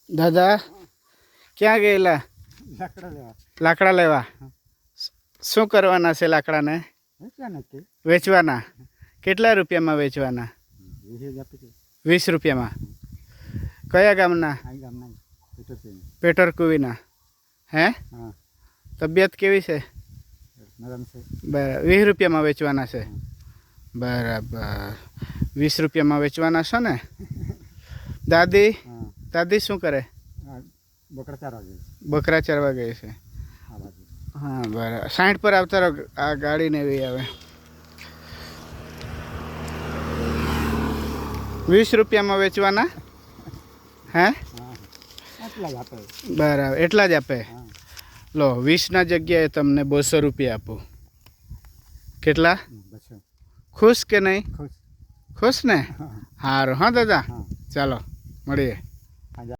દાદા ક્યાં ગયેલા? લાકડા લેવા. લાકડા લેવા. શું કરવાના છે લાકડાને? વેચવાના. કેટલા રૂપિયામાં વેચવાના? 20 રૂપિયામાં. કયા ગામના? પેટર કુવીના. હે? તબિયત કેવી છે? બરાબર. 20 રૂપિયામાં વેચવાના છે. બરાબર. 20 રૂપિયામાં વેચવાના છો ને? દાદી દાદી શું કરે? બકરા ચરવા ગઈ છે. હા બરાબર. 60 પર આવતા રહો. આ ગાડી ને એવી આવે. 20 રૂપિયામાં વેચવાના? હે? બરાબર. એટલા જ આપે. લો 20 જગ્યાએ તમને 200 રૂપિયા આપું. કેટલા? ખુશ કે નહીં? ખુશ ને? સારું. હા દાદા ચાલો મળીએ.